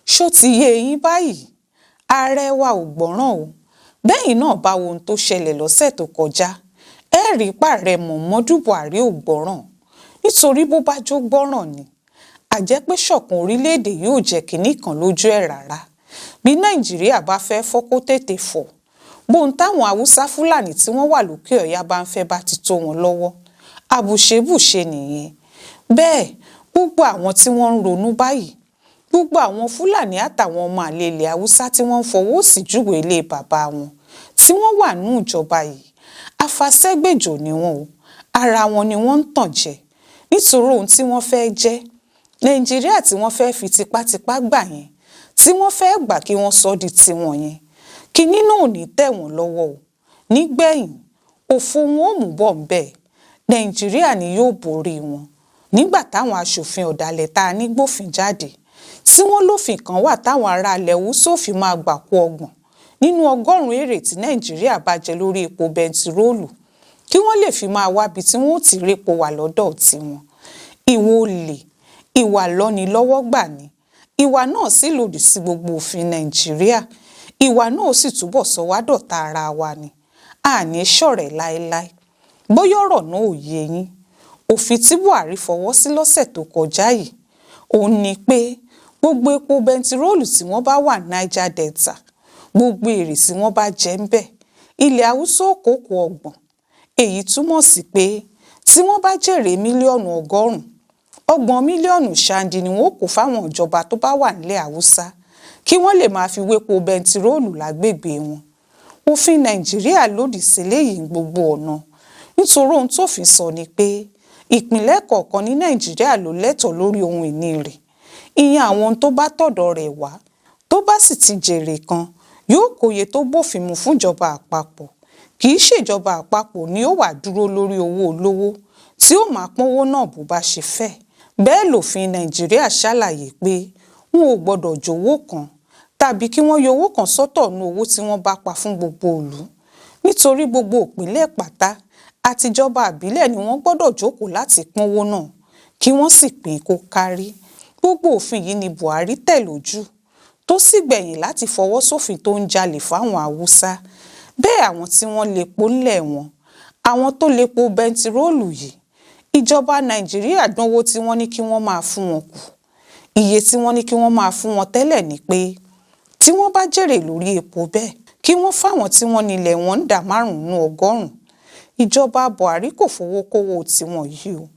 Ṣó ti yé yín báyìí? Ààrẹ wa ò gbọ́ràn o. Bẹ́yìn náà bá wo ohun tó ṣẹlẹ̀ lọ́sẹ̀ tó kọjá, ẹ rí pààrẹ Muhammadu Buhari ò gbọ́ràn. Nítorí bó bá jó gbọ́ràn ni, àjẹ́ pé ṣọ̀kan orílẹ̀-èdè yóò jẹ́ kinní kan lójú ẹ̀ rárá. Bí Nàìjíríà bá fẹ́ fọ́ kó tètè fọ́. Bóhun táwọn Haúsá Fúlàní tí wọ́n wà lókè ọ̀yá bá ń fẹ́ bá ti tó wọn lọ́wọ́. Àbùṣebùṣe nìyẹn. Bẹ́ẹ̀ gbogbo àwọn tí wọ́n ń ronú báyìí, gbogbo àwọn Fúlàní àtàwọn ọmọ àlè ilẹ̀ Haúsá tí wọ́n ń fọwọ́ sí júwe ilé bàbá wọn, tí wọ́n wà nínú ìjọba yìí, afasẹ́gbèjò ni wọn o. Ara wọn ni wọ́n ń tàn jẹ. Nítorí ohun tí wọ́n fẹ́ jẹ́, Nàìjíríà tí wọ́n fẹ́ fi tipátipá gbà yẹn, tí wọ́n fẹ́ gbà kí wọ́n sọ di tiwọn yẹn, kinní náà ò ní tẹ̀ wọ́n lọ́wọ́ o. Nígbẹ̀yìn, òfo wọn ò mú bọ̀ ń bẹ̀. Nàìjíríà ni yóò borí wọn. Nígbà táwọn aṣòfin ọ̀dàlẹ̀ tá a ní gbófin jáde, tí wọ́n lófin kan wà táwọn ará ilẹ̀ Haúsá fi máa gbà kó 30 nínú 100 èrè tí Nàìjíríà bá jẹ lórí epo bẹntiróòlù, kí wọ́n lè fi máa wábi tí wọ́n ó ti répo wà lọ́dọ̀ tiwọn. Ìwà olè, ìwà lọ́nilọ́wọ́gbà ni. Ìwà náà sì lòdì sí gbogbo òfin Nàìjíríà. Ìwà náà sì túbọ̀ sọ wá dọ̀tá ara wa ni. Àní ṣọ̀rẹ́ láéláé. Bóyá ọ̀rọ̀ náà ò yé yín. Òfin tí Buhari fọwọ́ sí lọ́sẹ̀ tó kọjá yìí, òun ni pé gbogbo epo bẹntiróòlù tí wọ́n bá wà ní Niger Delta, gbogbo èrè tí wọ́n bá jẹ ń bẹ̀, ilẹ̀ Haúsá ó kó 30. Èyí túmọ̀ sí pé tí wọ́n bá jèrè mílíọ̀nù 100, 30 mílíọ̀nù ṣáǹdì ni wọ́n kó fáwọn ìjọba tó bá wà nílẹ̀ Haúsá kí wọ́n lè máa fi wépo bẹntiróòlù lágbègbè wọn. Òfin Nàìjíríà lòdì sí eléyìí gbogbo ọ̀nà. Nítorí ohun tófin sọ ni pé ìpínlẹ̀ kọ̀ọ̀kan ní Nàìjíríà ló lẹ́tọ̀ọ́ lórí ohun ìní rẹ̀. Ìyẹn àwọn tó bá tọ̀dọ̀ rẹ̀ wá, tó bá sì ti jèrè kan, yóò kóye tó bófin mu fún ìjọba àpapọ̀. Kì í ṣèjọba àpapọ̀ ni ó wà dúró lórí owó olówó tí ó máa pọ́nwó náà bó bá ṣe fẹ́. Bẹ́ẹ̀ lòfin Nàìjíríà ṣàlàyé pé wọn ò gbọdọ̀ jowó kan tàbí kí wọ́n yọ owó kan sọ́tọ̀ nínú owó tí wọ́n bá pa fún gbogbo ìlú. Nítorí gbogbo ìpínlẹ̀ pátá àtijọba àbílẹ̀ ni wọ́n gbọdọ̀ jókòó láti pọ́nwó náà kí wọ́n sì pín kó kárí. Gbogbo òfin yìí ni Buhari tẹ̀ lójú, tó sì gbẹ̀yìn láti fọwọ́ sófin tó ń jalè fáwọn Haúsá. Bẹ́ẹ̀ àwọn tí wọ́n lepo ńlẹ̀ wọn, àwọn tó lepo bẹntiróòlù yìí, ìjọba Nàìjíríà dánwó tí wọ́n ní kí wọ́n máa fún wọn kù. Iye tí wọ́n ní kí wọ́n máa fún wọn tẹ́lẹ̀ ni pé tí wọ́n bá jèrè lórí epo bẹ́ẹ̀, kí wọ́n fáwọn tí wọ́n nílẹ̀ wọn ń dá 5 nínú 100. Ìjọba Buhari kò fowó kówó tiwọn yìí o.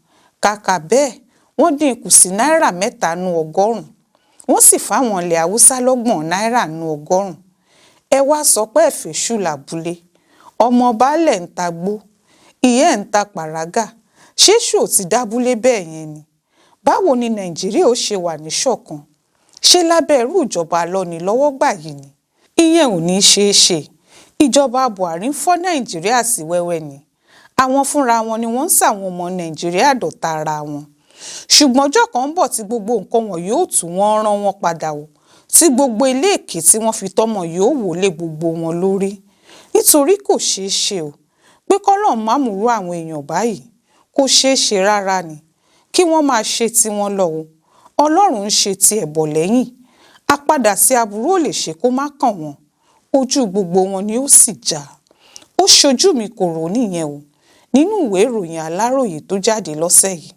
Kàkà bẹ́ẹ̀, wọ́n dín kù sí náírà 3 nínú 100. Wọ́n sì fáwọn ilẹ̀ Haúsá 30 náírà nínú 100. Ẹ wá sọ pé ẹ̀fẹ̀ ṣù làbúlé. Ọmọ baálẹ̀ ń ta gbó, ìyá ẹ̀ ń ta pàrágà. Ṣé ṣù ò ti dábúlé bẹ́ẹ̀ yẹn ni? Báwo ni Nàìjíríà ó ṣe wà ní ṣọ̀kan? Ṣé lábẹ́ irú ìjọba lọ́nilọ́wọ́gbà yìí ni? Ìyẹn ò ní ṣeé ṣe. Ìjọba Buhari ń fọ́ Nàìjíríà sí wẹ́wẹ́ ni. Àwọn fúnra wọn ni wọ́n ń ṣàwọn ọmọ Nàìjíríà dọ̀tá ara wọn. Ṣùgbọ́n ọjọ́ kan ń bọ̀ tí gbogbo nǹkan wọn yóò tù wọ́n rán wọn padà o, tí gbogbo ilé èké tí wọ́n fi tọ́mọ yóò wọlé gbogbo wọn lórí. Nítorí kò ṣeé ṣe o pé kọ́lọ́run má múrú àwọn èèyàn báyìí. Kò ṣeé ṣe rárá ni. Kí wọ́n máa ṣe tiwọn lọ o. Ọlọ́run ń ṣe ti ẹ̀bọ̀ lẹ́yìn. Àpadà sí aburú ò lè ṣe kó má kàn wọ́n. Ojú gbogbo wọn ni ó sì já. Ó ṣojú mi kò rò nìyẹn o. Nínú ìwé ìròyìn Aláròyé tó jáde lọ́sẹ̀ yìí.